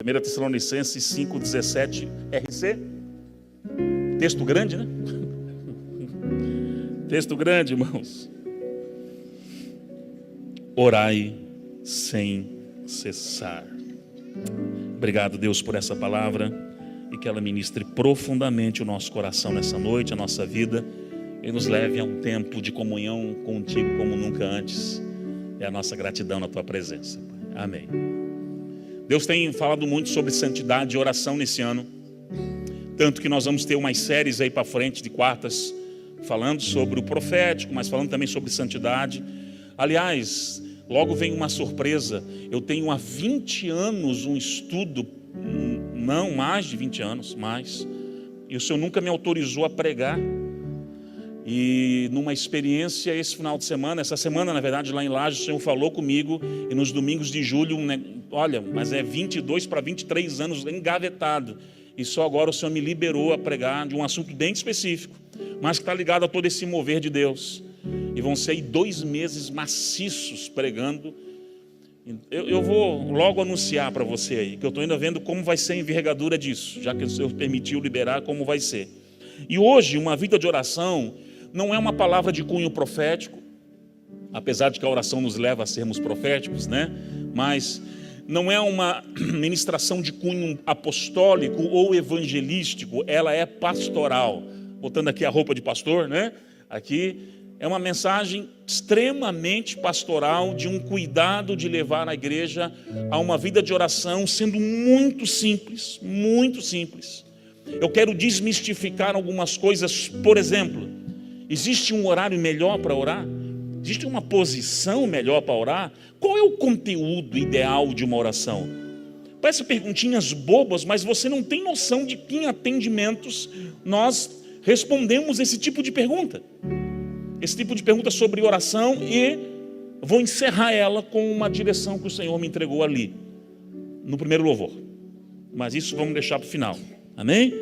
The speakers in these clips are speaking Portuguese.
1 Tessalonicenses 5,17, RC. Texto grande, né? Texto grande, irmãos. Orai sem cessar. Obrigado, Deus, por essa palavra e que ela ministre profundamente o nosso coração nessa noite, a nossa vida, e nos leve a um tempo de comunhão contigo como nunca antes. É a nossa gratidão na tua presença. Amém. Deus tem falado muito sobre santidade e oração nesse ano, tanto que nós vamos ter umas séries aí para frente de quartas falando sobre o profético, mas falando também sobre santidade. Aliás, logo vem uma surpresa. Eu tenho há 20 anos um estudo, não, mais de 20 anos, mais, e o Senhor nunca me autorizou a pregar. E numa experiência esse final de semana, essa semana na verdade lá em Lages, o Senhor falou comigo, e nos domingos de julho, olha, mas é 22 para 23 anos engavetado, e só agora o Senhor me liberou a pregar de um assunto bem específico, mas que está ligado a todo esse mover de Deus. E vão ser aí 2 meses maciços pregando. Eu vou logo anunciar para você aí, que eu estou ainda vendo como vai ser a envergadura disso, já que o Senhor permitiu liberar, como vai ser. E hoje, uma vida de oração não é uma palavra de cunho profético, apesar de que a oração nos leva a sermos proféticos, né? Mas não é uma ministração de cunho apostólico ou evangelístico, ela é pastoral. Botando aqui a roupa de pastor, né? Aqui é uma mensagem extremamente pastoral, de um cuidado de levar a igreja a uma vida de oração, sendo muito simples, muito simples. Eu quero desmistificar algumas coisas. Por exemplo, existe um horário melhor para orar? Existe uma posição melhor para orar? Qual é o conteúdo ideal de uma oração? Parece perguntinhas bobas, mas você não tem noção de que em atendimentos nós respondemos esse tipo de pergunta. Esse tipo de pergunta sobre oração, e vou encerrar ela com uma direção que o Senhor me entregou ali, no primeiro louvor. Mas isso vamos deixar para o final. Amém?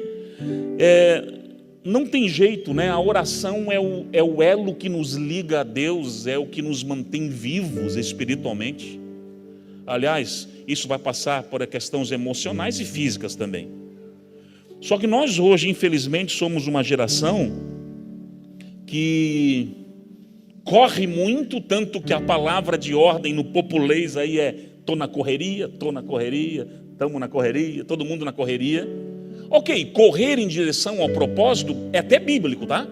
Não tem jeito, né? A oração é o elo que nos liga a Deus, é o que nos mantém vivos espiritualmente. Aliás, isso vai passar por questões emocionais e físicas também. Só que nós hoje, infelizmente, somos uma geração que corre muito, tanto que a palavra de ordem no populês aí é: tô na correria, estamos na correria, todo mundo na correria. Ok, correr em direção ao propósito é até bíblico, tá?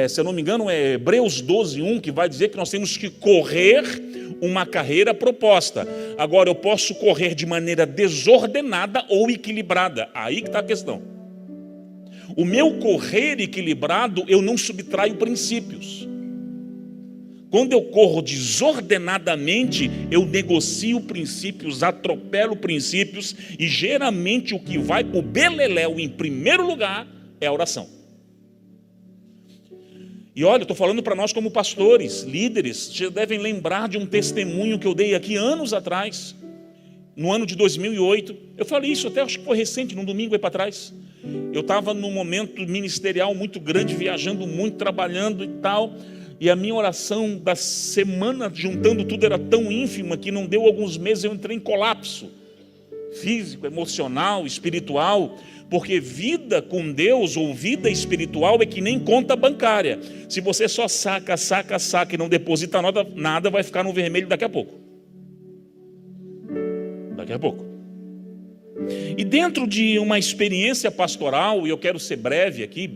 Se eu não me engano é Hebreus 12:1, que vai dizer que nós temos que correr uma carreira proposta. Agora, eu posso correr de maneira desordenada ou equilibrada, aí que está a questão. O meu correr equilibrado, eu não subtraio princípios. Quando eu corro desordenadamente, eu negocio princípios, atropelo princípios, e geralmente o que vai para o beleléu em primeiro lugar é a oração. E olha, eu estou falando para nós como pastores, líderes, vocês devem lembrar de um testemunho que eu dei aqui anos atrás, no ano de 2008, eu falei isso até, acho que foi recente, num domingo aí para trás. Eu estava num momento ministerial muito grande, viajando muito, trabalhando e tal, e a minha oração da semana, juntando tudo, era tão ínfima que não deu alguns meses, eu entrei em colapso físico, emocional, espiritual, porque vida com Deus ou vida espiritual é que nem conta bancária. Se você só saca e não deposita nada vai ficar no vermelho daqui a pouco. E dentro de uma experiência pastoral, e eu quero ser breve aqui,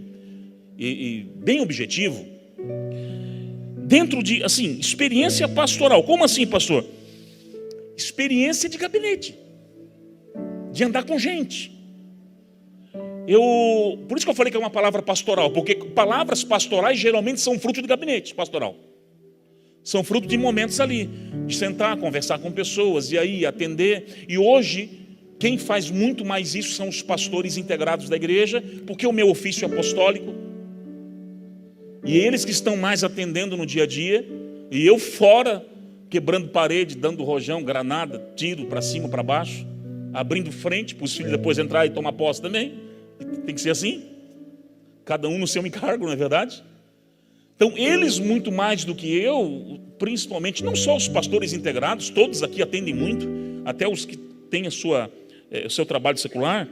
e bem objetivo, dentro de, assim, experiência pastoral. Como assim, pastor? Experiência de gabinete, de andar com gente. Por isso que eu falei que é uma palavra pastoral, porque palavras pastorais geralmente são fruto de gabinete pastoral. São fruto de momentos ali, de sentar, conversar com pessoas, e aí atender. E hoje, quem faz muito mais isso são os pastores integrados da igreja, porque o meu ofício é apostólico. E eles que estão mais atendendo no dia a dia, e eu fora, quebrando parede, dando rojão, granada, tiro para cima, para baixo, abrindo frente para os filhos depois entrar e tomar posse também. Tem que ser assim, cada um no seu encargo, não é verdade? Então eles muito mais do que eu, principalmente, não só os pastores integrados, todos aqui atendem muito, até os que têm a sua o seu trabalho secular,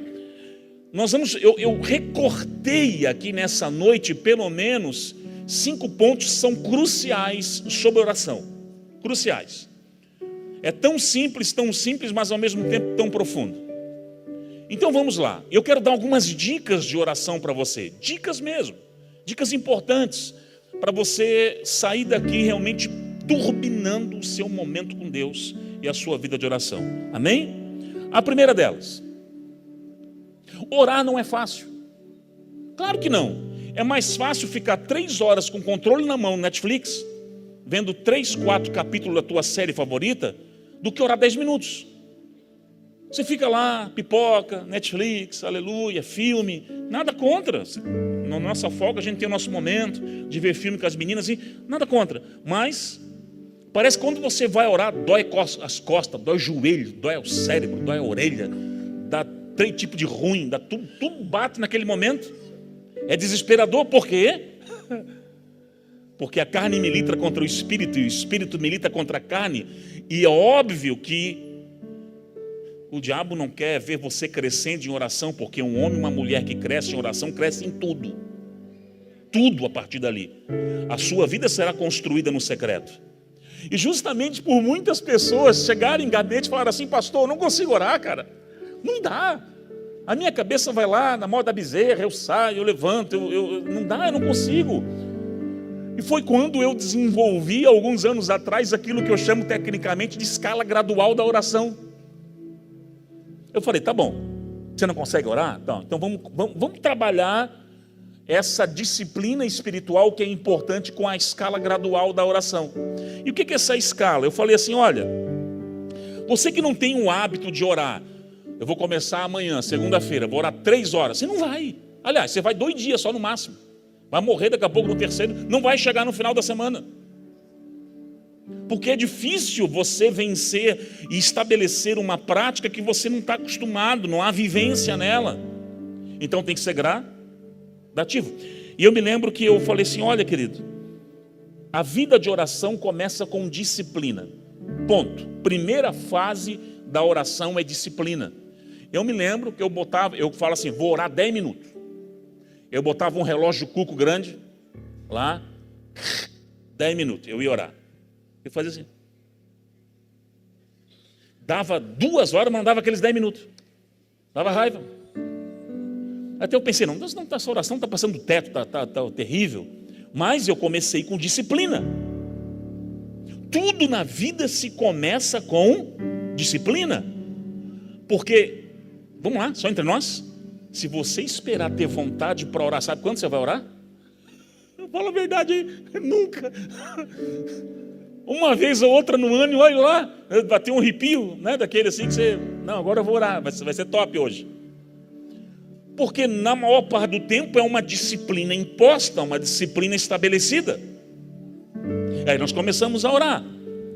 eu recortei aqui nessa noite pelo menos 5 pontos que são cruciais sobre oração. Cruciais. É tão simples, mas ao mesmo tempo tão profundo. Então vamos lá. Eu quero dar algumas dicas de oração para você. Dicas mesmo. Dicas importantes para você sair daqui realmente turbinando o seu momento com Deus e a sua vida de oração. Amém? A primeira delas. Orar não é fácil. Claro que não. É mais fácil ficar 3 horas com o controle na mão no Netflix, vendo 3, 4 capítulos da tua série favorita, do que orar 10 minutos. Você fica lá, pipoca, Netflix, aleluia, filme, nada contra. Na nossa folga a gente tem o nosso momento de ver filme com as meninas, e nada contra. Mas parece que quando você vai orar, dói as costas, dói o joelho, dói o cérebro, dói a orelha, dá 3 tipos de ruim, dá tudo bate naquele momento. É desesperador, por quê? Porque a carne milita contra o espírito e o espírito milita contra a carne. E é óbvio que o diabo não quer ver você crescendo em oração, porque um homem e uma mulher que cresce em oração, cresce em tudo. Tudo a partir dali. A sua vida será construída no secreto. E justamente por muitas pessoas chegarem em gabinete e falar assim: pastor, eu não consigo orar, cara. Não dá. A minha cabeça vai lá na moda da bezerra, eu saio, eu levanto, não dá, eu não consigo. E foi quando eu desenvolvi, alguns anos atrás, aquilo que eu chamo tecnicamente de escala gradual da oração. Eu falei: tá bom, você não consegue orar? Então vamos trabalhar essa disciplina espiritual que é importante com a escala gradual da oração. E o que é essa escala? Eu falei assim: olha, você que não tem o hábito de orar, eu vou começar amanhã, segunda-feira, vou orar 3 horas. Você não vai. Aliás, você vai 2 dias só no máximo. Vai morrer daqui a pouco no terceiro. Não vai chegar no final da semana. Porque é difícil você vencer e estabelecer uma prática que você não está acostumado, não há vivência nela. Então tem que ser gradativo. E eu me lembro que eu falei assim: olha, querido, a vida de oração começa com disciplina. Ponto. Primeira fase da oração é disciplina. Eu me lembro que eu falo assim: vou orar 10 minutos. Eu botava um relógio cuco grande lá, 10 minutos, eu ia orar. Eu fazia assim. Dava 2 horas, mas não dava aqueles 10 minutos. Dava raiva. Até eu pensei: não, essa oração está passando do teto, está terrível. Mas eu comecei com disciplina. Tudo na vida se começa com disciplina. Porque, vamos lá, só entre nós, se você esperar ter vontade para orar, sabe quando você vai orar? Eu falo a verdade aí, nunca. Uma vez ou outra no ano, olha lá, bateu um arrepio, né, daquele assim que você, não, agora eu vou orar, vai ser top hoje. Porque na maior parte do tempo é uma disciplina imposta, uma disciplina estabelecida. Aí nós começamos a orar.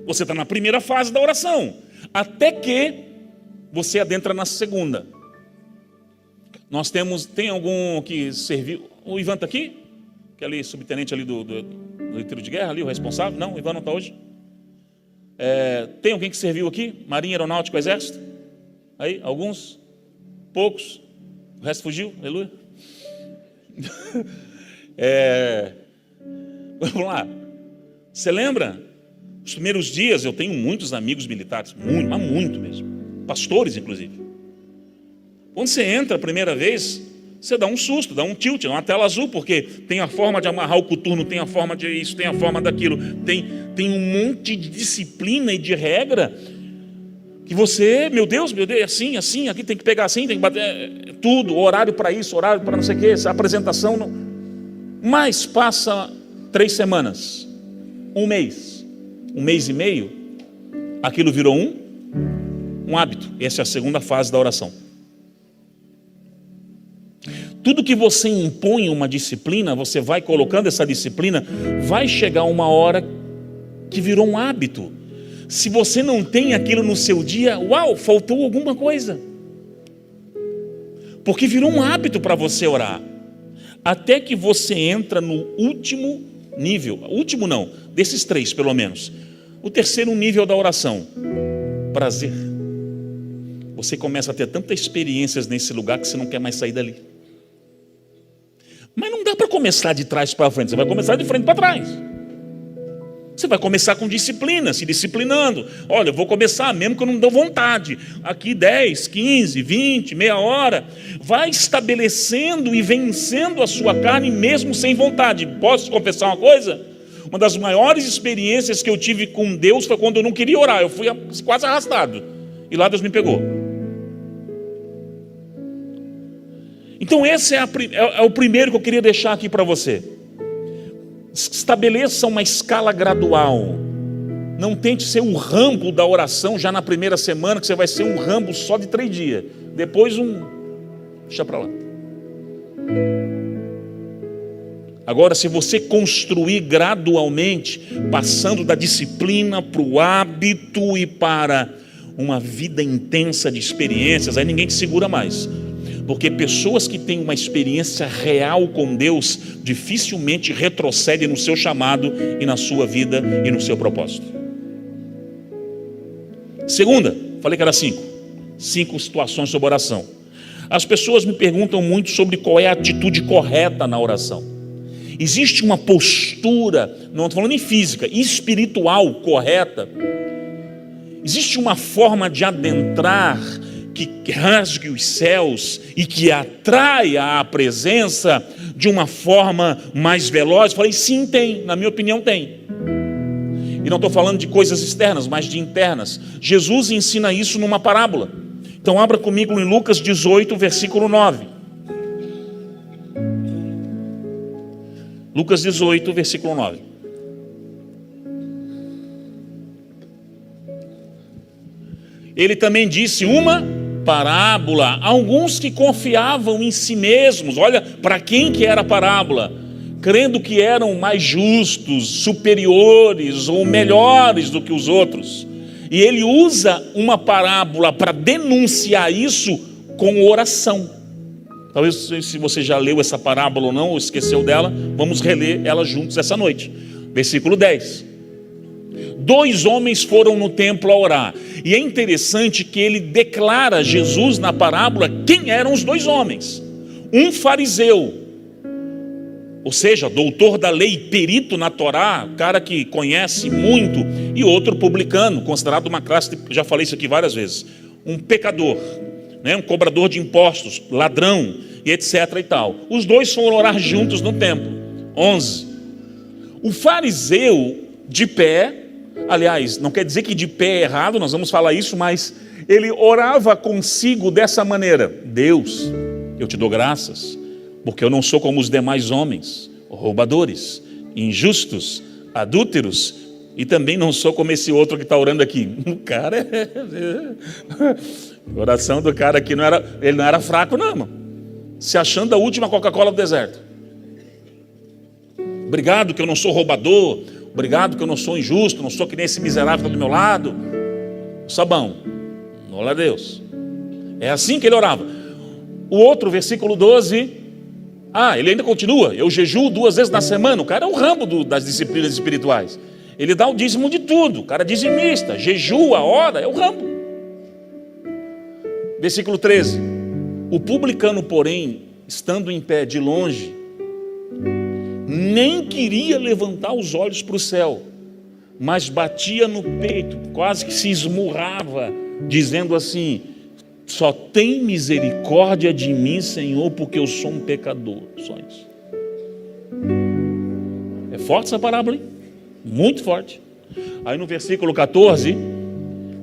Você está na primeira fase da oração, até que você adentra na segunda. Tem algum que serviu? O Ivan está aqui? Que é ali, subtenente ali do tiro de guerra, ali, o responsável? Não, o Ivan não está hoje. Tem alguém que serviu aqui? Marinha, Aeronáutica, Exército? Aí, alguns? Poucos? O resto fugiu? Aleluia. Vamos lá. Você lembra? Os primeiros dias, eu tenho muitos amigos militares, mas muito mesmo. Pastores, inclusive. Quando você entra a primeira vez, você dá um susto, dá um tilt, dá uma tela azul, porque tem a forma de amarrar o coturno, tem a forma de isso, tem a forma daquilo, tem um monte de disciplina e de regra, que você, meu Deus, assim, aqui tem que pegar assim, tem que bater, tudo, horário para isso, horário para não sei o que, essa apresentação, não. Mas passa 3 semanas, 1 mês, 1 mês e meio, aquilo virou um hábito. Essa é a segunda fase da oração. Tudo que você impõe uma disciplina, você vai colocando essa disciplina, vai chegar uma hora que virou um hábito. Se você não tem aquilo no seu dia, uau, faltou alguma coisa. Porque virou um hábito para você orar. Até que você entra no último nível. Último não, desses 3 pelo menos. O terceiro nível da oração. Prazer. você começa a ter tantas experiências nesse lugar que você não quer mais sair dali. Mas não dá para começar de trás para frente, você vai começar de frente para trás. Você vai começar com disciplina, se disciplinando. Olha, eu vou começar mesmo que eu não dou vontade. Aqui 10, 15, 20, meia hora. Vai estabelecendo e vencendo a sua carne mesmo sem vontade. Posso confessar uma coisa? Uma das maiores experiências que eu tive com Deus foi quando eu não queria orar. Eu fui quase arrastado. E lá Deus me pegou. Então esse é o primeiro que eu queria deixar aqui para você. Estabeleça uma escala gradual. Não tente ser um Rambo da oração já na primeira semana, que você vai ser um Rambo só de 3 dias. Depois deixa para lá. Agora, se você construir gradualmente, passando da disciplina para o hábito e para uma vida intensa de experiências, aí ninguém te segura mais. Porque pessoas que têm uma experiência real com Deus dificilmente retrocedem no seu chamado e na sua vida e no seu propósito. Segunda, falei que era 5 situações sobre oração. As pessoas me perguntam muito sobre qual é a atitude correta na oração. Existe uma postura, não estou falando em física, espiritual correta. Existe uma forma de adentrar que rasgue os céus e que atraia a presença de uma forma mais veloz? Falei, sim, tem. Na minha opinião, tem. E não estou falando de coisas externas, mas de internas. Jesus ensina isso numa parábola. Então abra comigo em Lucas 18, versículo 9. Lucas 18, versículo 9. Ele também disse uma parábola a alguns que confiavam em si mesmos. Olha para quem que era a parábola, crendo que eram mais justos, superiores ou melhores do que os outros. E ele usa uma parábola para denunciar isso com oração. Talvez, se você já leu essa parábola ou não, ou esqueceu dela, vamos reler ela juntos essa noite. Versículo 10. 2 homens foram no templo a orar. E é interessante que ele declara, Jesus na parábola, quem eram os 2 homens. Um fariseu, ou seja, doutor da lei, perito na Torá, cara que conhece muito, e outro publicano, considerado uma classe, já falei isso aqui várias vezes, um pecador, um cobrador de impostos, ladrão, e etc. e tal. Os 2 foram orar juntos no templo. 11. O fariseu de pé, aliás, não quer dizer que de pé é errado, nós vamos falar isso, mas ele orava consigo dessa maneira: Deus, eu te dou graças, porque eu não sou como os demais homens, roubadores, injustos, adúlteros, e também não sou como esse outro que está orando aqui. O cara a oração do cara aqui ele não era fraco não, irmão. Se achando a última Coca-Cola do deserto. Obrigado que eu não sou roubador, obrigado que eu não sou injusto, não sou que nem esse miserável que está do meu lado. Sabão, glória a Deus. É assim que ele orava. O outro, versículo 12, ele ainda continua: eu jejuo 2 vezes na semana. O cara é o Rambo das disciplinas espirituais. Ele dá o dízimo de tudo, o cara é dizimista, jejua, ora, é o Rambo. Versículo 13: o publicano, porém, estando em pé de longe, nem queria levantar os olhos para o céu, mas batia no peito, quase que se esmurrava, dizendo assim: só tem misericórdia de mim, Senhor, porque eu sou um pecador. Só isso. É forte essa parábola, hein? Muito forte. Aí no versículo 14: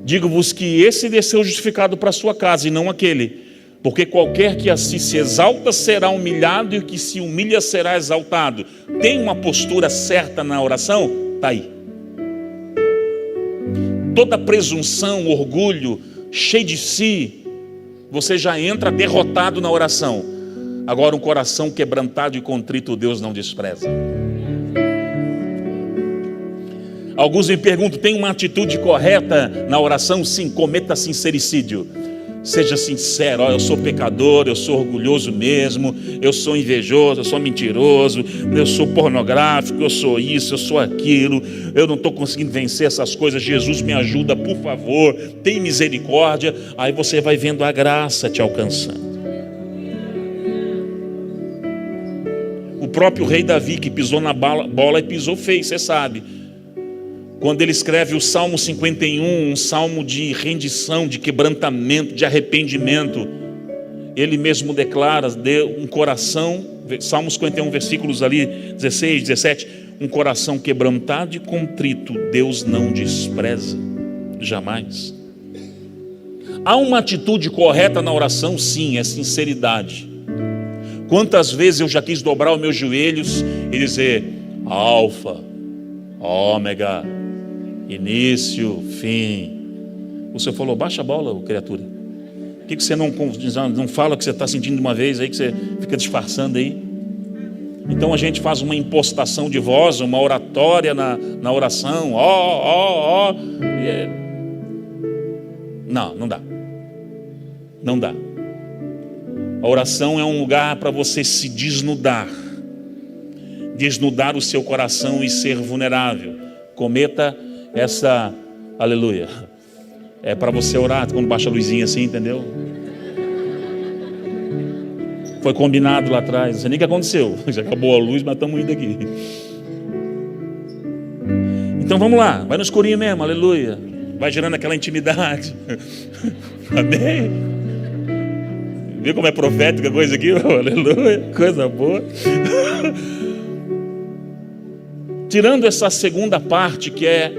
digo-vos que esse desceu justificado para a sua casa e não aquele, porque qualquer que assim se exalta será humilhado, e o que se humilha será exaltado. Tem uma postura certa na oração? Está aí. Toda presunção, orgulho, cheio de si, você já entra derrotado na oração. Agora, um coração quebrantado e contrito, Deus não despreza. Alguns me perguntam: tem uma atitude correta na oração? Sim, cometa sincericídio. Seja sincero, eu sou pecador, eu sou orgulhoso mesmo, eu sou invejoso, eu sou mentiroso, eu sou pornográfico, eu sou isso, eu sou aquilo, eu não estou conseguindo vencer essas coisas, Jesus me ajuda, por favor, tem misericórdia. Aí você vai vendo a graça te alcançando. O próprio rei Davi, que pisou na bola e pisou feio, você sabe. Quando ele escreve o Salmo 51, um salmo de rendição, de quebrantamento, de arrependimento, ele mesmo declara, de um coração, Salmo 51, versículos ali, 16, 17, um coração quebrantado e contrito, Deus não despreza, jamais. Há uma atitude correta na oração, sim, é sinceridade. Quantas vezes eu já quis dobrar os meus joelhos e dizer, Alfa, Ômega, início, fim. O Senhor falou, baixa a bola, criatura. Por que você não fala o que você está sentindo de uma vez aí, que você fica disfarçando aí? Então a gente faz uma impostação de voz, uma oratória na oração. Não dá. Não dá. A oração é um lugar para você se desnudar o seu coração e ser vulnerável. Cometa essa, aleluia, é para você orar quando baixa a luzinha assim, entendeu? Foi combinado lá atrás, não sei nem o que aconteceu, já acabou a luz, mas estamos indo aqui. Então vamos lá, vai no escurinho mesmo, aleluia, vai gerando aquela intimidade. Amém? Viu como é profética a coisa aqui? Aleluia, coisa boa. Tirando essa segunda parte, que é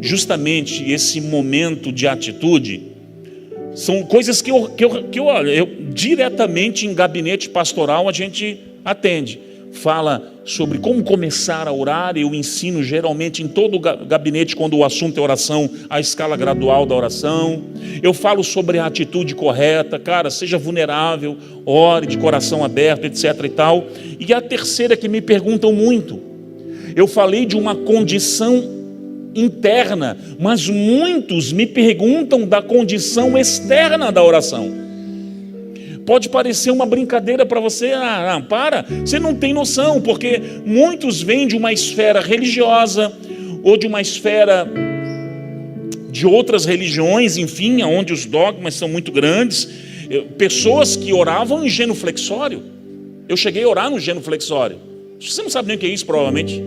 justamente esse momento de atitude, são coisas que eu diretamente em gabinete pastoral a gente atende. Fala sobre como começar a orar. Eu ensino geralmente em todo o gabinete, quando o assunto é oração, a escala gradual da oração. Eu falo sobre a atitude correta, cara, seja vulnerável, ore de coração aberto, etc e tal. E a terceira que me perguntam muito, eu falei de uma condição interna, mas muitos me perguntam da condição externa da oração. Pode parecer uma brincadeira para você, você não tem noção, porque muitos vêm de uma esfera religiosa, ou de uma esfera de outras religiões, enfim, onde os dogmas são muito grandes, pessoas que oravam em genuflexório. Eu cheguei a orar no genuflexório. Você não sabe nem o que é isso, provavelmente.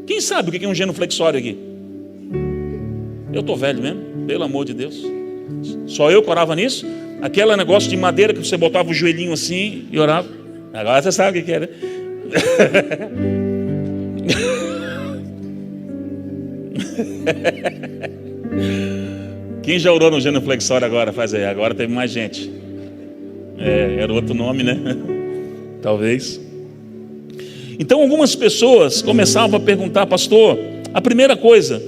Quem sabe o que é um genuflexório aqui? Eu estou velho mesmo, pelo amor de Deus. Só eu que orava nisso? Aquele negócio de madeira que você botava o joelhinho assim e orava. Agora você sabe o que é, né? Quem já orou no genuflexório agora? Faz aí, agora teve mais gente. Era outro nome, né? Talvez. Então algumas pessoas começavam a perguntar, pastor, a primeira coisa,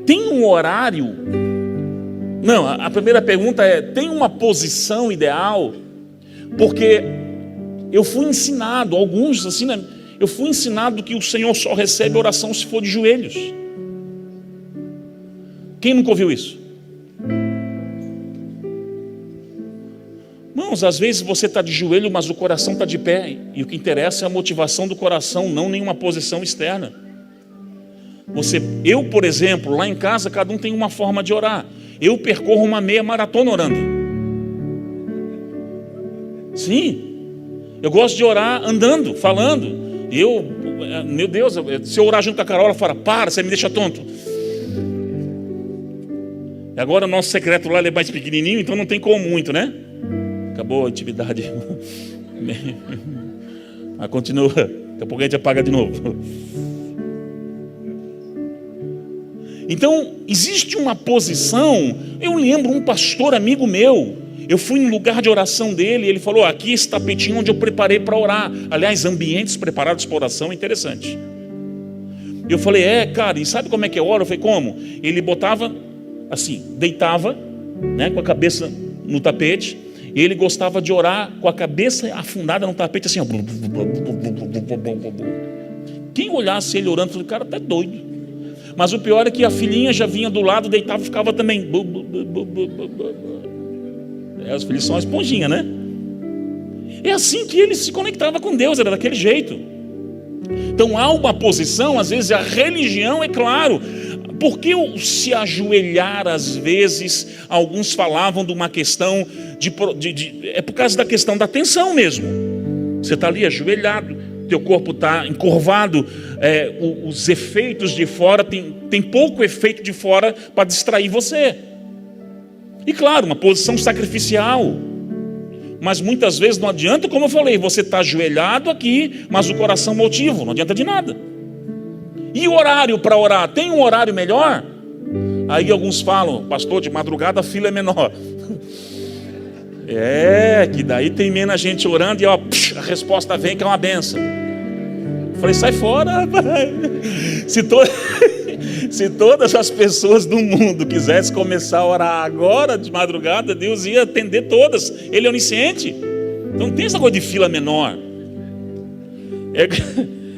tem um horário? Não, a primeira pergunta é, tem uma posição ideal? Porque eu fui ensinado, alguns assim, né? Eu fui ensinado que o Senhor só recebe oração se for de joelhos. Quem nunca ouviu isso? Irmãos, às vezes você está de joelho, mas o coração está de pé. E o que interessa é a motivação do coração, não nenhuma posição externa. Eu, por exemplo, lá em casa, cada um tem uma forma de orar. Eu percorro uma meia maratona orando. Sim. Eu gosto de orar andando, falando. Meu Deus, se eu orar junto com a Carol, ela fala, para, você me deixa tonto. E agora o nosso secreto lá ele é mais pequenininho, então não tem como muito, né? Acabou a intimidade. Mas continua. Daqui a pouco a gente apaga de novo. Então, existe uma posição. Eu lembro um pastor amigo meu. Eu fui em lugar de oração dele. Ele falou, aqui esse tapetinho onde eu preparei para orar. Aliás, ambientes preparados para oração é interessante. Eu falei, cara, e sabe como é que eu oro? Eu falei, como? Ele botava assim, deitava, né, com a cabeça no tapete. E ele gostava de orar com a cabeça afundada no tapete, assim, ó. Quem olhasse ele orando, falou, cara, tá doido. Mas o pior é que a filhinha já vinha do lado, deitava e ficava também. Os filhos são uma esponjinha, né? É assim que ele se conectava com Deus, era daquele jeito. Então há uma posição, às vezes a religião, é claro. Por que o se ajoelhar, às vezes, alguns falavam de uma questão é por causa da questão da atenção mesmo. Você está ali ajoelhado, teu corpo está encurvado, os efeitos de fora, tem pouco efeito de fora para distrair você. E claro, uma posição sacrificial. Mas muitas vezes não adianta, como eu falei, você está ajoelhado aqui, mas o coração motivo, não adianta de nada. E o horário para orar? Tem um horário melhor? Aí alguns falam, pastor, de madrugada a fila é menor. Que daí tem menos gente orando e ó, a resposta vem que é uma benção. Eu falei, sai fora, rapaz. Se todas as pessoas do mundo quisessem começar a orar agora de madrugada, Deus ia atender todas. Ele é onisciente. Então não tem essa coisa de fila menor.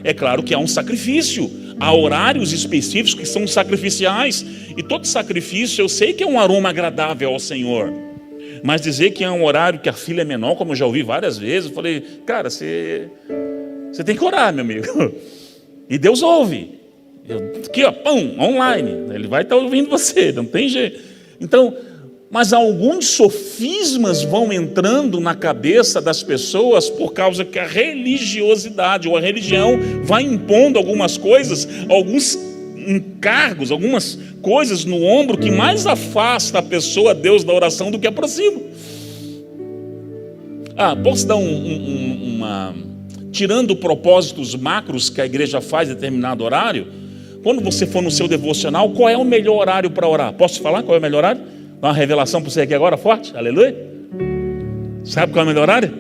É claro que há um sacrifício. Há horários específicos que são sacrificiais. E todo sacrifício eu sei que é um aroma agradável ao Senhor. Mas dizer que é um horário que a fila é menor, como eu já ouvi várias vezes, eu falei, cara, você tem que orar, meu amigo. E Deus ouve. Aqui, ó, pum, online. Ele vai estar ouvindo você, não tem jeito. Então, mas alguns sofismas vão entrando na cabeça das pessoas por causa que a religiosidade ou a religião vai impondo algumas coisas, alguns encargos, algumas coisas no ombro que mais afasta a pessoa, Deus, da oração do que aproxima. Posso dar tirando propósitos macros que a igreja faz em determinado horário? Quando você for no seu devocional, qual é o melhor horário para orar? Posso te falar qual é o melhor horário? Dá uma revelação para você aqui agora, forte, aleluia. Sabe qual é o melhor horário?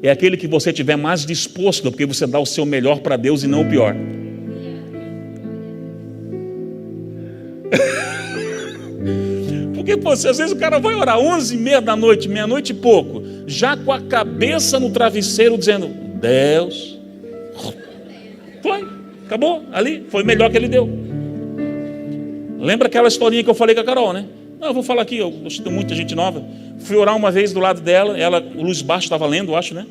É aquele que você estiver mais disposto, porque você dá o seu melhor para Deus e não o pior. Porque às vezes o cara vai orar 11h30 da noite, meia-noite e pouco, já com a cabeça no travesseiro dizendo, Deus, foi, acabou, ali, foi melhor que ele deu. Lembra aquela historinha que eu falei com a Carol, né? Não, eu vou falar aqui, eu tenho muita gente nova. Fui orar uma vez do lado dela, o Luiz Baixo estava lendo, eu acho, né?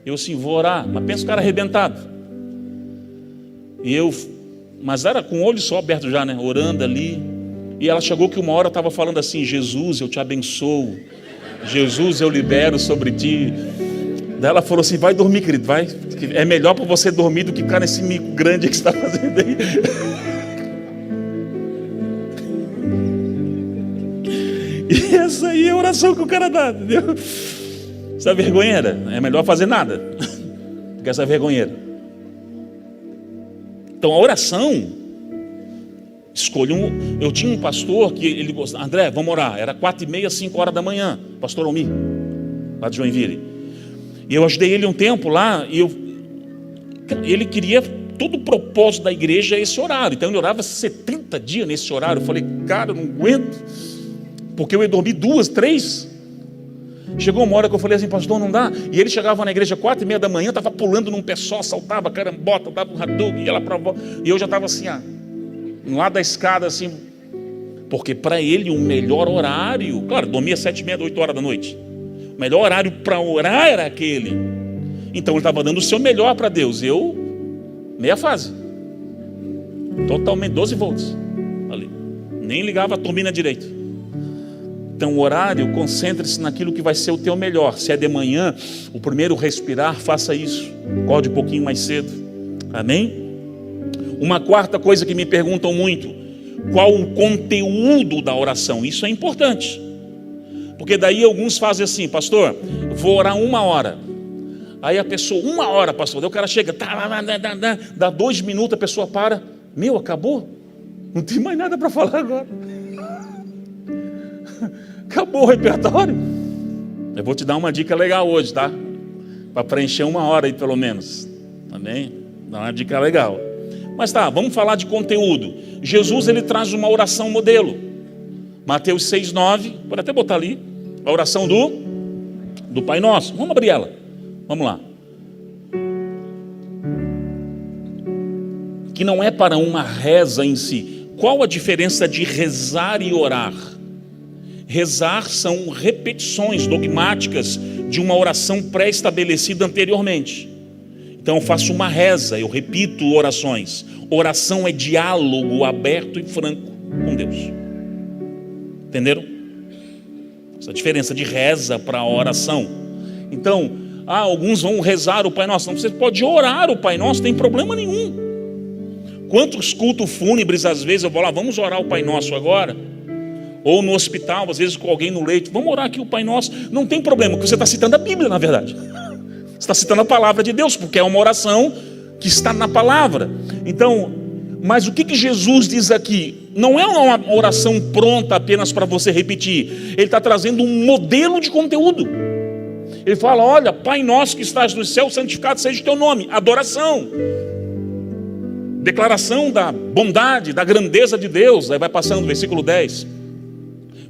Eu assim, vou orar, mas pensa o cara arrebentado. Mas era com o olho só aberto já, né? Orando ali. E ela chegou que uma hora estava falando assim, Jesus, eu te abençoo. Jesus, eu libero sobre ti. Daí ela falou assim, vai dormir, querido, vai. É melhor para você dormir do que ficar nesse mico grande que você está fazendo aí. E essa aí é a oração que o cara dá, entendeu? Essa vergonheira, é melhor fazer nada do que essa vergonheira. Então a oração, eu tinha um pastor que ele gostava, André, vamos orar, era 4h30, 5h da manhã, pastor Almir, lá de Joinville. E eu ajudei ele um tempo lá, e ele queria, todo o propósito da igreja é esse horário, então ele orava 70 dias nesse horário. Eu falei, cara, eu não aguento, porque eu ia dormir 2, 3. Chegou uma hora que eu falei assim, pastor, não dá. E ele chegava na igreja 4h30 da manhã, estava pulando num pé só, saltava carambota, dava um Hadouken, ia lá para volta. E eu já estava assim, no lado da escada, assim, porque para ele o melhor horário, claro, dormia 7h30, 8h da noite. O melhor horário para orar era aquele. Então ele estava dando o seu melhor para Deus. Eu, meia fase, totalmente 12 volts ali, nem ligava a turbina direito. Então o horário, concentre-se naquilo que vai ser o teu melhor. Se é de manhã, o primeiro respirar, faça isso. Acorde um pouquinho mais cedo. Amém? Uma quarta coisa que me perguntam muito, qual o conteúdo da oração? Isso é importante. Porque daí alguns fazem assim, pastor, vou orar 1 hora. Aí a pessoa, 1 hora, pastor, daí o cara chega, dá 2 minutos, a pessoa para, acabou? Não tem mais nada para falar agora. Acabou o repertório. Eu vou te dar uma dica legal hoje, tá? Para preencher 1 hora aí pelo menos. Amém? Dá uma dica legal. Mas tá, vamos falar de conteúdo. Jesus, ele traz uma oração modelo. Mateus 6:9, pode até botar ali. A oração do Pai Nosso. Vamos abrir ela. Vamos lá. que não é para uma reza em si. Qual a diferença de rezar e orar? Rezar são repetições dogmáticas de uma oração pré-estabelecida anteriormente. Então eu faço uma reza, eu repito orações. Oração é diálogo aberto e franco com Deus. Entenderam? Essa diferença de reza para oração. Então, alguns vão rezar o Pai Nosso. Não, você pode orar o Pai Nosso, não tem problema nenhum. Quantos cultos fúnebres, às vezes, eu vou lá, vamos orar o Pai Nosso agora? Ou no hospital, às vezes com alguém no leito, vamos orar aqui o Pai Nosso. Não tem problema, porque você está citando a Bíblia, na verdade. Você está citando a palavra de Deus, porque é uma oração que está na palavra. Então, mas o que Jesus diz aqui? Não é uma oração pronta apenas para você repetir. Ele está trazendo um modelo de conteúdo. Ele fala, olha, Pai Nosso que estás no céu, santificado seja o teu nome. Adoração. Declaração da bondade, da grandeza de Deus. Aí vai passando, versículo 10.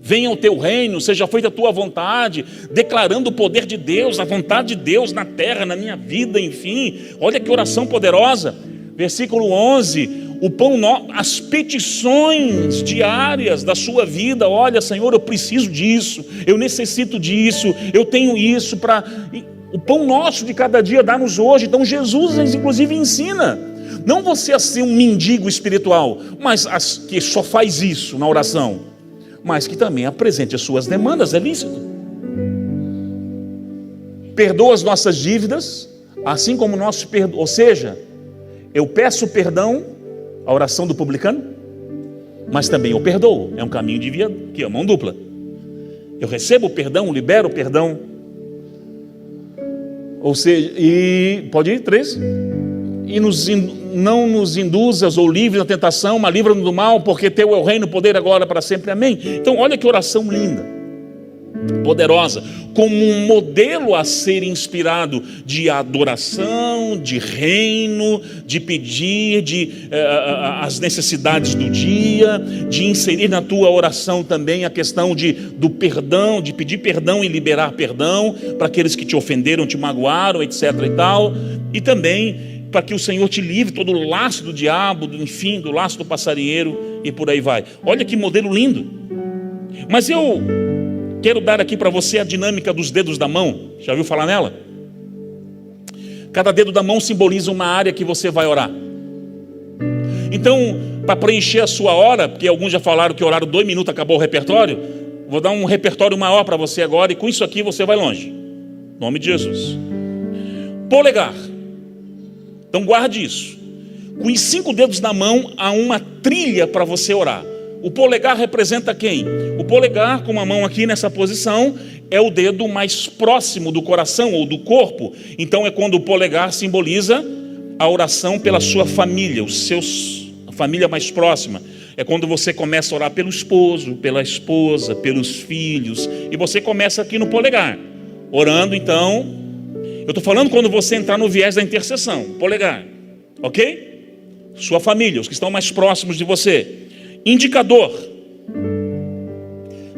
Venha o teu reino, seja feita a tua vontade, declarando o poder de Deus, a vontade de Deus na terra, na minha vida, enfim. Olha que oração poderosa. Versículo 11, o pão as petições diárias da sua vida. Olha, Senhor, eu preciso disso, eu necessito disso, eu tenho isso para... O pão nosso de cada dia dá-nos hoje. Então Jesus, inclusive, ensina. Não você a ser um mendigo espiritual, mas que só faz isso na oração, mas que também apresente as suas demandas, é lícito. Perdoa as nossas dívidas, assim como nós perdoamos. Ou seja, eu peço perdão, a oração do publicano, mas também eu perdoo. É um caminho de via que é mão dupla. Eu recebo o perdão, libero o perdão. Ou seja, e pode ir 13. E não nos induzas ou livres da tentação, mas livra-nos do mal, porque teu é o reino, o poder, agora para sempre, amém. Então olha que oração linda, poderosa, como um modelo a ser inspirado de adoração, de reino, de pedir as necessidades do dia, de inserir na tua oração também a questão do perdão, de pedir perdão e liberar perdão para aqueles que te ofenderam, te magoaram, etc. e tal, e também para que o Senhor te livre todo o laço do diabo, enfim, do laço do passarinheiro e por aí vai. Olha que modelo lindo. Mas eu quero dar aqui para você a dinâmica dos dedos da mão. Já ouviu falar nela? Cada dedo da mão simboliza uma área que você vai orar. Então, para preencher a sua hora, porque alguns já falaram que oraram 2 minutos, acabou o repertório, vou dar um repertório maior para você agora, e com isso aqui você vai longe. Em nome de Jesus. Polegar. Então guarde isso. Com os 5 dedos na mão há uma trilha para você orar. O polegar representa quem? O polegar, com a mão aqui nessa posição, é o dedo mais próximo do coração ou do corpo. Então é quando o polegar simboliza a oração pela sua família, a família mais próxima. É quando você começa a orar pelo esposo, pela esposa, pelos filhos. E você começa aqui no polegar, orando então. Eu estou falando quando você entrar no viés da intercessão, polegar, ok? Sua família, os que estão mais próximos de você. Indicador,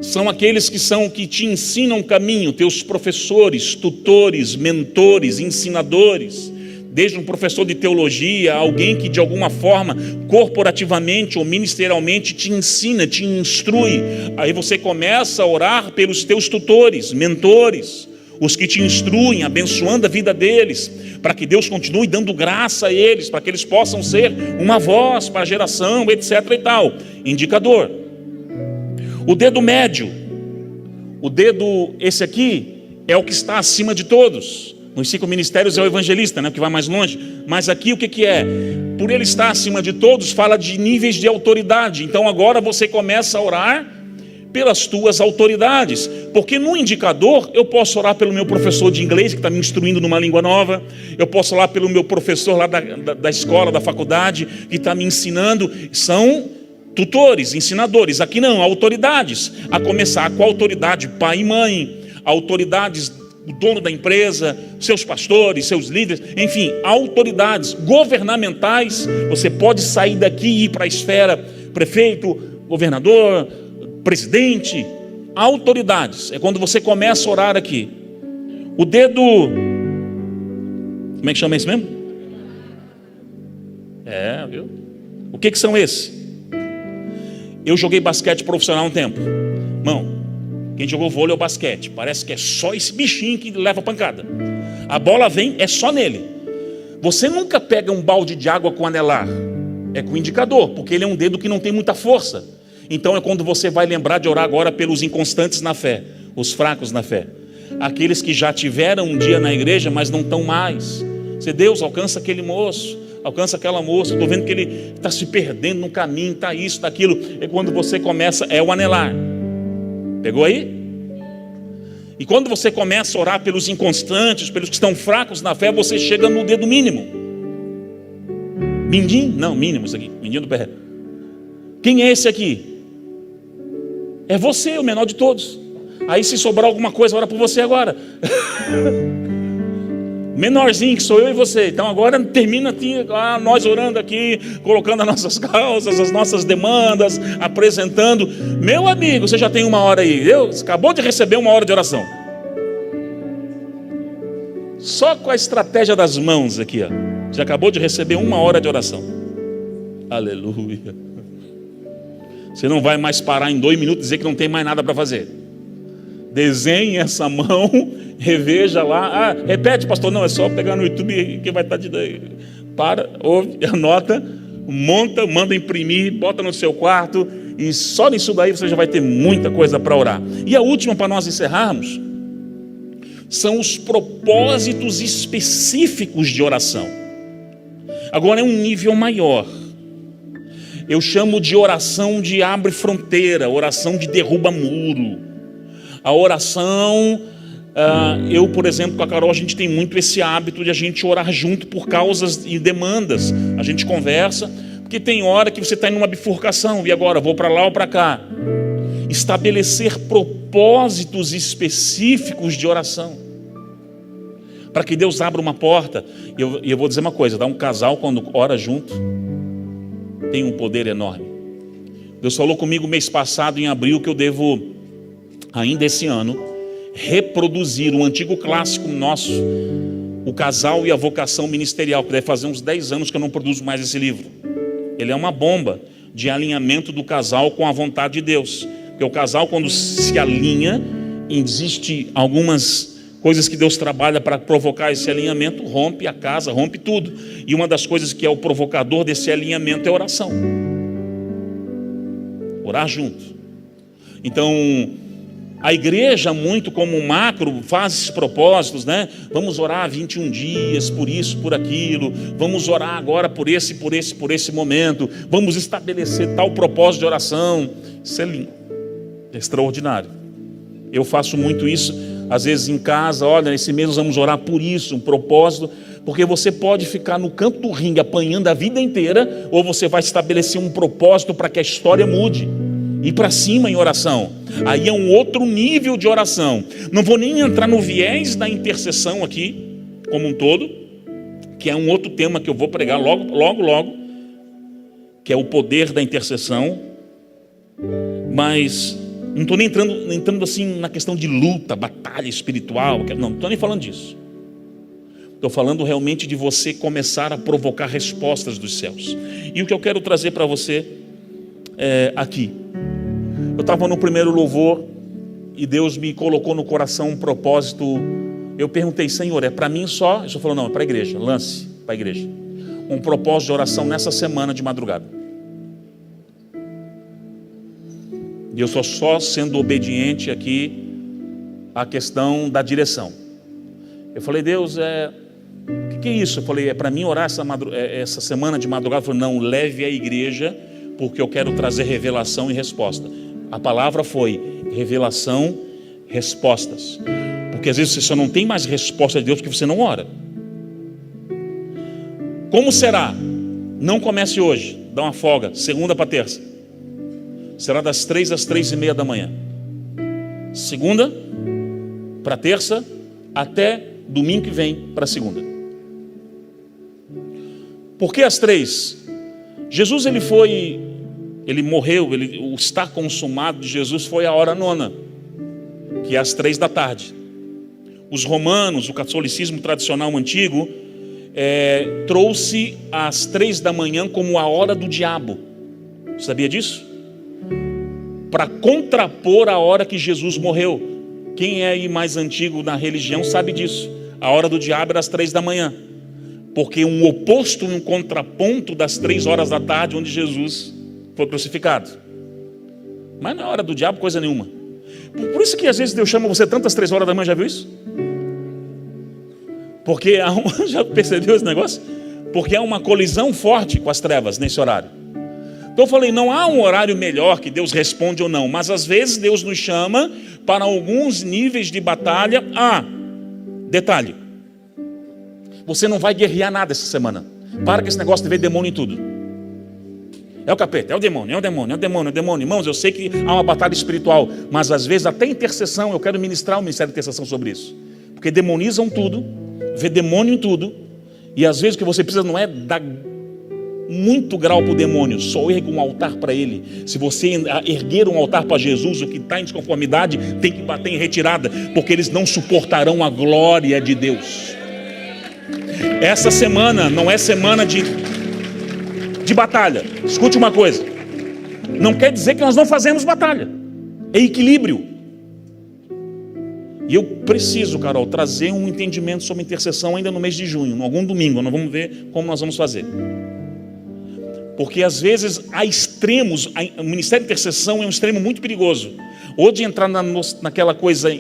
são aqueles que te ensinam o caminho, teus professores, tutores, mentores, ensinadores, desde um professor de teologia, alguém que de alguma forma, corporativamente ou ministerialmente te ensina, te instrui. Aí você começa a orar pelos teus tutores, mentores, os que te instruem, abençoando a vida deles, para que Deus continue dando graça a eles, para que eles possam ser uma voz para a geração, etc. e tal. Indicador. O dedo médio, o dedo, esse aqui, é o que está acima de todos. Nos 5 ministérios é o evangelista, né, que vai mais longe. Mas aqui o que é? Por ele estar acima de todos, fala de níveis de autoridade. Então agora você começa a orar pelas tuas autoridades, porque no indicador eu posso orar pelo meu professor de inglês que está me instruindo numa língua nova, eu posso orar pelo meu professor lá da escola, da faculdade, que está me ensinando. São tutores, ensinadores. Aqui não, autoridades, a começar com a autoridade pai e mãe, autoridades, o dono da empresa, seus pastores, seus líderes, enfim, autoridades governamentais. Você pode sair daqui e ir para a esfera prefeito, governador, presidente, autoridades. É quando você começa a orar aqui. O dedo, como é que chama isso mesmo? Viu? O que são esses? Eu joguei basquete profissional um tempo. Irmão, quem jogou vôlei ou basquete, parece que é só esse bichinho que leva pancada. A bola vem, é só nele. Você nunca pega um balde de água com anelar. É com indicador, porque ele é um dedo que não tem muita força. Então é quando você vai lembrar de orar agora pelos inconstantes na fé, os fracos na fé. Aqueles que já tiveram um dia na igreja, mas não estão mais. Se Deus alcança aquele moço, alcança aquela moça, estou vendo que ele está se perdendo no caminho, está isso, está aquilo. É quando você começa, é o anelar. Pegou aí? E quando você começa a orar pelos inconstantes, pelos que estão fracos na fé, você chega no dedo mínimo. Mindinho? Não, mínimo isso aqui, mindinho do pé. Quem é esse aqui? É você, o menor de todos. Aí se sobrar alguma coisa, ora por você agora. Menorzinho que sou eu e você. Então agora termina nós orando aqui, colocando as nossas causas, as nossas demandas, apresentando. Meu amigo, você já tem uma hora aí. Deus acabou de receber uma hora de oração. Só com a estratégia das mãos aqui, ó. Já acabou de receber uma hora de oração. Aleluia. Você não vai mais parar em 2 minutos e dizer que não tem mais nada para fazer. Desenhe essa mão, reveja lá. Repete, pastor. Não, é só pegar no YouTube que vai estar de... Para, ouve, anota, monta, manda imprimir, bota no seu quarto. E só nisso daí você já vai ter muita coisa para orar. E a última, para nós encerrarmos, são os propósitos específicos de oração. Agora é um nível maior. Eu chamo de oração de abre fronteira, oração de derruba muro. A oração, eu, por exemplo, com a Carol, a gente tem muito esse hábito de a gente orar junto por causas e demandas. A gente conversa, porque tem hora que você está em uma bifurcação, e agora, vou para lá ou para cá? Estabelecer propósitos específicos de oração, para que Deus abra uma porta. E eu vou dizer uma coisa, um casal quando ora junto, tem um poder enorme. Deus falou comigo mês passado, em abril, que eu devo, ainda esse ano, reproduzir um antigo clássico nosso, O Casal e a Vocação Ministerial, que deve fazer uns 10 anos que eu não produzo mais esse livro. Ele é uma bomba de alinhamento do casal com a vontade de Deus. Porque o casal, quando se alinha, existe algumas coisas que Deus trabalha para provocar esse alinhamento, rompe a casa, rompe tudo. E uma das coisas que é o provocador desse alinhamento é a oração. Orar junto. Então, a igreja, muito como um macro, faz esses propósitos, né? Vamos orar 21 dias, por isso, por aquilo. Vamos orar agora por esse momento. Vamos estabelecer tal propósito de oração. Isso é lindo, é extraordinário. Eu faço muito isso. Às vezes em casa, olha, esse mês nós vamos orar por isso, um propósito, porque você pode ficar no canto do ringue apanhando a vida inteira, ou você vai estabelecer um propósito para que a história mude, ir para cima em oração. Aí é um outro nível de oração. Não vou nem entrar no viés da intercessão aqui, como um todo, que é um outro tema que eu vou pregar logo, que é o poder da intercessão, mas... não estou nem entrando assim na questão de luta, batalha espiritual. Não estou nem falando disso. Estou falando realmente de você começar a provocar respostas dos céus. E o que eu quero trazer para você aqui. Eu estava no primeiro louvor e Deus me colocou no coração um propósito. Eu perguntei, Senhor, é para mim só? O Senhor falou, não, é para a igreja. Lance para a igreja. Um propósito de oração nessa semana de madrugada. E eu estou só sendo obediente aqui à questão da direção. Eu falei, Deus, o que é isso? Eu falei, é para mim orar essa semana de madrugada? Ele falou, não, leve a igreja, porque eu quero trazer revelação e resposta. A palavra foi revelação, respostas. Porque às vezes você só não tem mais resposta de Deus porque você não ora. Como será? Não comece hoje, dá uma folga, segunda para terça. Será das 3 às 3:30 da manhã. Segunda para terça, até domingo que vem para segunda. Por que às 3? Jesus ele morreu, o estar consumado de Jesus foi a hora 9, que é às 3 da tarde. Os romanos, o catolicismo tradicional antigo, trouxe às 3 da manhã como a hora do diabo. Sabia disso? Para contrapor a hora que Jesus morreu. Quem é aí mais antigo na religião sabe disso. A hora do diabo era às 3 da manhã. Porque um oposto, um contraponto das 3 horas da tarde, onde Jesus foi crucificado. Mas não é hora do diabo coisa nenhuma. Por isso que às vezes Deus chama você tantas 3 horas da manhã, já viu isso? Porque já percebeu esse negócio? Porque há uma colisão forte com as trevas nesse horário. Então eu falei, não há um horário melhor que Deus responde ou não, mas às vezes Deus nos chama para alguns níveis de batalha. Detalhe, você não vai guerrear nada essa semana. Para com esse negócio de ver demônio em tudo. É o capeta, é o demônio, é o demônio, é o demônio, é o demônio. Irmãos, eu sei que há uma batalha espiritual, mas às vezes até intercessão, eu quero ministrar o ministério de intercessão sobre isso. Porque demonizam tudo, vê demônio em tudo, e às vezes o que você precisa não é dar muito grau para o demônio, só erga um altar para ele. Se você erguer um altar para Jesus, o que está em desconformidade tem que bater em retirada, porque eles não suportarão a glória de Deus. Essa semana não é semana de batalha. Escute uma coisa, não quer dizer que nós não fazemos batalha, é equilíbrio. E eu preciso, Carol, trazer um entendimento sobre intercessão ainda no mês de junho, em algum domingo. Nós vamos ver como nós vamos fazer. Porque às vezes há extremos. O ministério de intercessão é um extremo muito perigoso. Ou de entrar naquela coisa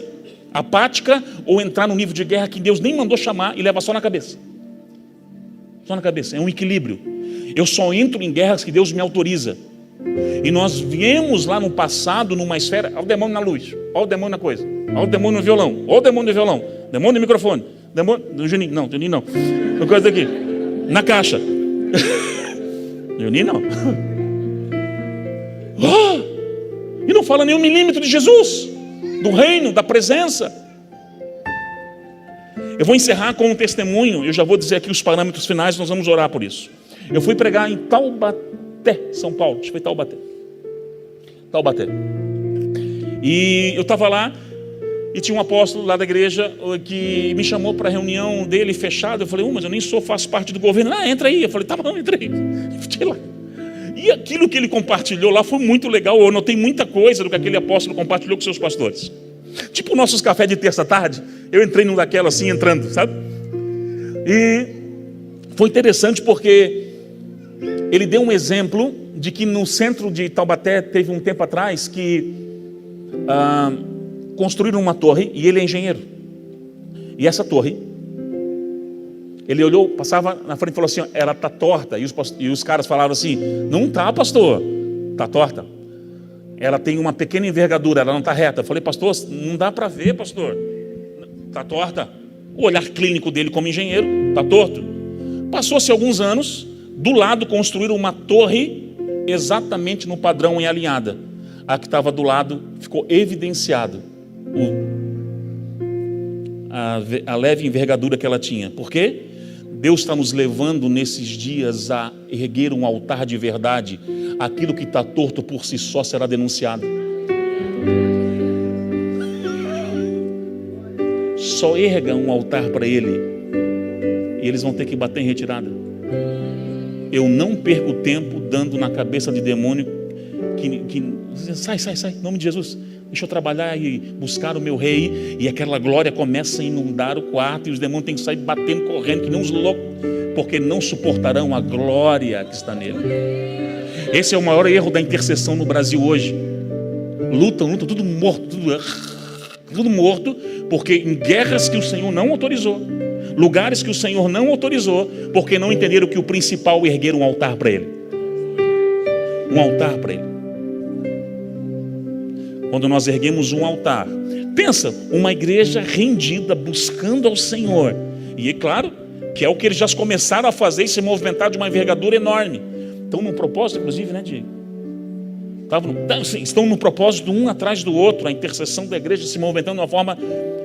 apática, ou entrar no nível de guerra que Deus nem mandou chamar e leva só na cabeça. Só na cabeça, é um equilíbrio. Eu só entro em guerras que Deus me autoriza. E nós viemos lá no passado numa esfera. Olha o demônio na luz, olha o demônio na coisa, olha o demônio no violão, olha o demônio no violão, demônio no microfone, demônio no Juninho, não, Juninho não, uma coisa aqui, na caixa. Juninho não. E não fala nem um milímetro de Jesus, do reino, da presença. Eu vou encerrar com um testemunho. Eu já vou dizer aqui os parâmetros finais. Nós vamos orar por isso. Eu fui pregar em Taubaté, São Paulo. Acho que foi Taubaté. E eu estava lá e tinha um apóstolo lá da igreja que me chamou para a reunião dele fechada. Eu falei, mas eu nem faço parte do governo. Entra aí. Eu falei, tá bom, entra aí. Fiquei lá. E aquilo que ele compartilhou lá foi muito legal. Eu notei muita coisa do que aquele apóstolo compartilhou com seus pastores. Tipo nossos cafés de terça-tarde. Eu entrei num daquela assim, entrando, sabe? E foi interessante porque ele deu um exemplo de que no centro de Taubaté teve um tempo atrás que construíram uma torre, e ele é engenheiro. E essa torre, ele olhou, passava na frente e falou assim, ela está torta. E os caras falavam assim, não está, pastor, está torta. Ela tem uma pequena envergadura, ela não está reta. Eu falei, pastor, não dá para ver, pastor, está torta. O olhar clínico dele como engenheiro, está torto. Passou-se alguns anos, do lado construíram uma torre exatamente no padrão e alinhada. A que estava do lado ficou evidenciado a leve envergadura que ela tinha. Por quê? Deus está nos levando nesses dias a erguer um altar de verdade. Aquilo que está torto por si só será denunciado. Só erga um altar para Ele e eles vão ter que bater em retirada. Eu não perco tempo dando na cabeça de demônio que sai, em nome de Jesus. Deixa eu trabalhar e buscar o meu rei. E aquela glória começa a inundar o quarto e os demônios têm que sair batendo, correndo, que nem uns loucos, porque não suportarão a glória que está nele. Esse é o maior erro da intercessão no Brasil hoje. Lutam, tudo morto, porque em guerras que o Senhor não autorizou, lugares que o Senhor não autorizou, porque não entenderam que o principal é erguer um altar para Ele. Um altar para Ele. Quando nós erguemos um altar, pensa, uma igreja rendida, buscando ao Senhor. E é claro que é o que eles já começaram a fazer e se movimentar de uma envergadura enorme. Estão no propósito, inclusive, estão no propósito um atrás do outro, a intercessão da igreja se movimentando de uma forma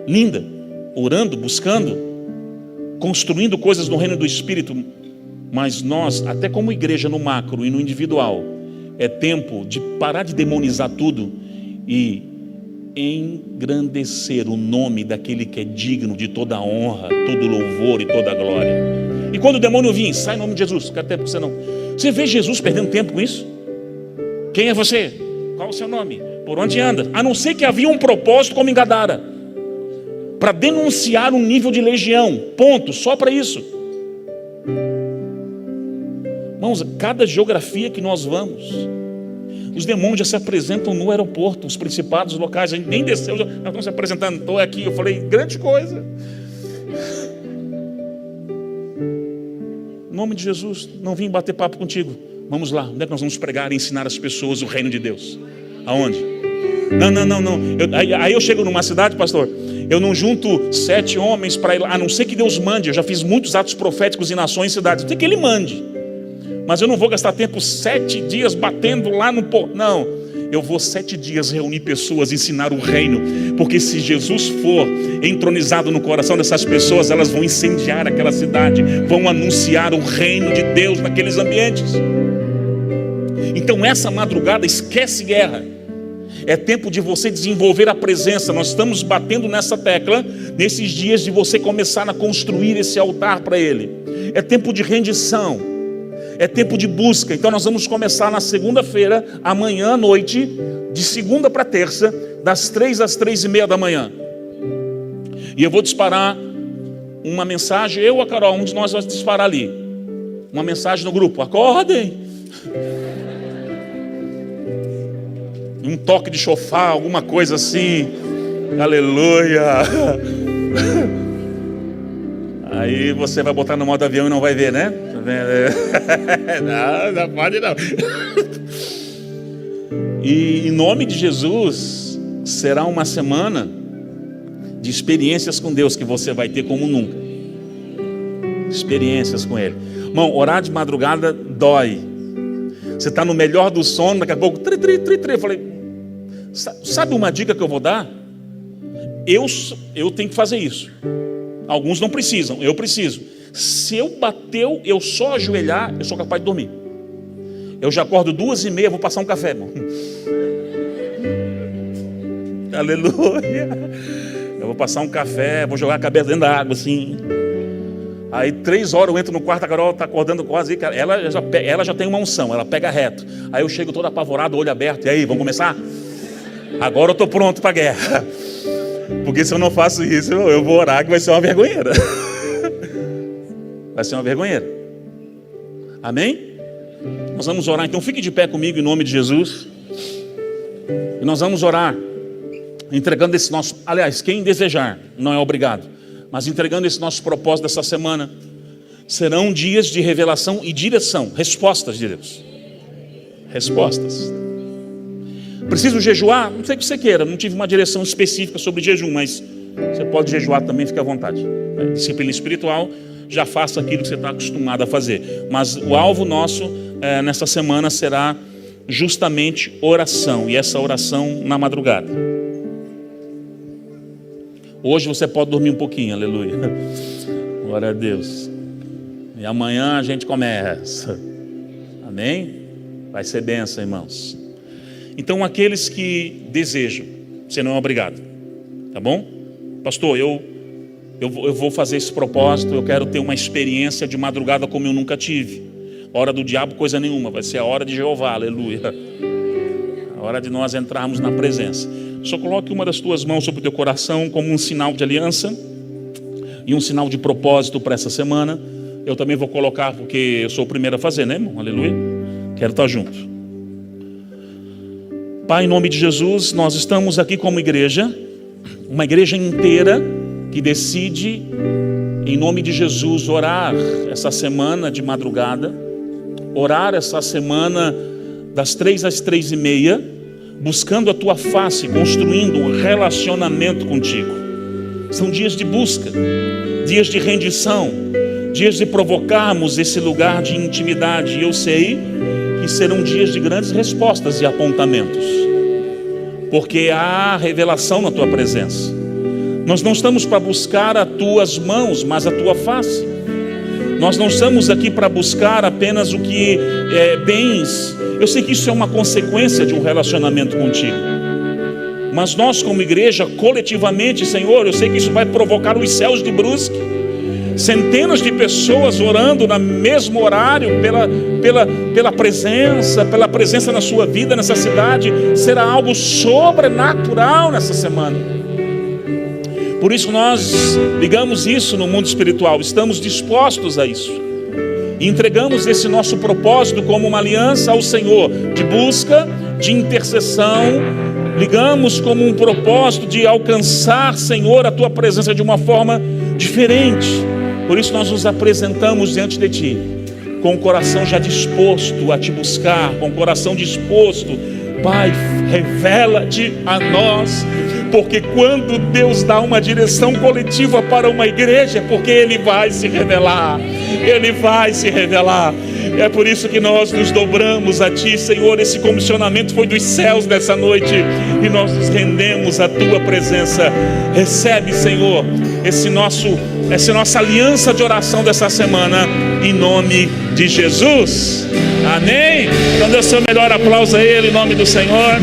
linda, orando, buscando, construindo coisas no reino do Espírito. Mas nós, até como igreja no macro e no individual, é tempo de parar de demonizar tudo e engrandecer o nome daquele que é digno de toda a honra, todo louvor e toda a glória. E quando o demônio vinha, sai em nome de Jesus, não quero tempo com você não. Você vê Jesus perdendo tempo com isso? Quem é você? Qual o seu nome? Por onde anda? A não ser que havia um propósito como em Gadara, para denunciar um nível de legião, ponto, só para isso. Irmãos, cada geografia que nós vamos, os demônios já se apresentam no aeroporto, os principados locais, a gente nem desceu, já estão se apresentando, estou aqui, eu falei, grande coisa. Em nome de Jesus, não vim bater papo contigo. Vamos lá, onde é que nós vamos pregar e ensinar as pessoas o reino de Deus? Aonde? Não. Aí eu chego numa cidade, pastor, eu não junto 7 homens para ir lá, a não ser que Deus mande. Eu já fiz muitos atos proféticos em nações e cidades, tem que Ele mande. Mas eu não vou gastar tempo 7 dias batendo lá no porto. Não, eu vou 7 dias reunir pessoas, ensinar o reino. Porque se Jesus for entronizado no coração dessas pessoas, elas vão incendiar aquela cidade, vão anunciar o reino de Deus naqueles ambientes. Então essa madrugada, esquece guerra. É tempo de você desenvolver a presença. Nós estamos batendo nessa tecla nesses dias de você começar a construir esse altar para Ele. É tempo de rendição, é tempo de busca. Então nós vamos começar na segunda-feira, amanhã à noite, de segunda para terça, das 3 às 3:30 da manhã. E eu vou disparar uma mensagem, eu ou a Carol, um de nós vai disparar ali uma mensagem no grupo: acordem. Um toque de chofar, alguma coisa assim. Aleluia. Aí você vai botar no modo avião e não vai ver, né? Não pode não. E em nome de Jesus, será uma semana de experiências com Deus que você vai ter como nunca. Experiências com Ele. Irmão, orar de madrugada dói. Você está no melhor do sono, daqui a pouco, Eu falei, sabe uma dica que eu vou dar? Eu tenho que fazer isso. Alguns não precisam, eu preciso. Se eu bateu, eu só ajoelhar, eu sou capaz de dormir. Eu já acordo 2:30, vou passar um café, irmão. Aleluia. Eu vou passar um café, vou jogar a cabeça dentro da água assim. Aí 3 horas eu entro no quarto, a Carol está acordando quase. Ela já tem uma unção, ela pega reto. Aí eu chego todo apavorado, olho aberto. E aí, vamos começar? Agora eu estou pronto para a guerra. Porque se eu não faço isso, eu vou orar que vai ser uma vergonheira. Vai ser uma vergonheira. Amém? Nós vamos orar, então fique de pé comigo em nome de Jesus. E nós vamos orar entregando esse nosso... Aliás, quem desejar, não é obrigado, mas entregando esse nosso propósito dessa semana. Serão dias de revelação e direção, respostas de Deus. Respostas. Preciso jejuar? Não sei o que você queira, não tive uma direção específica sobre jejum, mas você pode jejuar também, fique à vontade. Disciplina espiritual, já faça aquilo que você está acostumado a fazer. Mas o alvo nosso nessa semana será justamente oração, e essa oração na madrugada. Hoje você pode dormir um pouquinho, aleluia. Glória a Deus. E amanhã a gente começa. Amém? Vai ser bênção, irmãos. Então aqueles que desejam, você não é obrigado, tá bom? Pastor, eu vou fazer esse propósito, eu quero ter uma experiência de madrugada como eu nunca tive. Hora do diabo, coisa nenhuma, vai ser a hora de Jeová, aleluia. A hora de nós entrarmos na presença. Só coloque uma das tuas mãos sobre o teu coração como um sinal de aliança e um sinal de propósito para essa semana. Eu também vou colocar, porque eu sou o primeiro a fazer, né, irmão? Aleluia. Quero estar junto. Pai, em nome de Jesus, nós estamos aqui como igreja, uma igreja inteira que decide, em nome de Jesus, orar essa semana de madrugada, orar essa semana das 3 às 3:30, buscando a Tua face, construindo um relacionamento contigo. São dias de busca, dias de rendição, dias de provocarmos esse lugar de intimidade. E eu sei que serão dias de grandes respostas e apontamentos, porque há revelação na Tua presença. Nós não estamos para buscar as Tuas mãos, mas a Tua face. Nós não estamos aqui para buscar apenas o que é bens. Eu sei que isso é uma consequência de um relacionamento contigo, mas nós como igreja, coletivamente, Senhor, eu sei que isso vai provocar os céus de Brusque. centenas de pessoas orando no mesmo horário pela presença na sua vida, nessa cidade, será algo sobrenatural nessa semana. Por isso nós ligamos isso no mundo espiritual, estamos dispostos a isso. E entregamos esse nosso propósito como uma aliança ao Senhor, de busca, de intercessão. Ligamos como um propósito de alcançar, Senhor, a Tua presença de uma forma diferente. Por isso nós nos apresentamos diante de Ti, com o coração já disposto a Te buscar, com o coração disposto. Pai, revela-te a nós, porque quando Deus dá uma direção coletiva para uma igreja, é porque Ele vai se revelar, Ele vai se revelar. É por isso que nós nos dobramos a Ti, Senhor. Esse comissionamento foi dos céus nessa noite, e nós nos rendemos à Tua presença. Recebe, Senhor, essa nossa aliança de oração dessa semana, em nome de Jesus. Amém? Então dê o seu melhor aplauso a Ele, em nome do Senhor.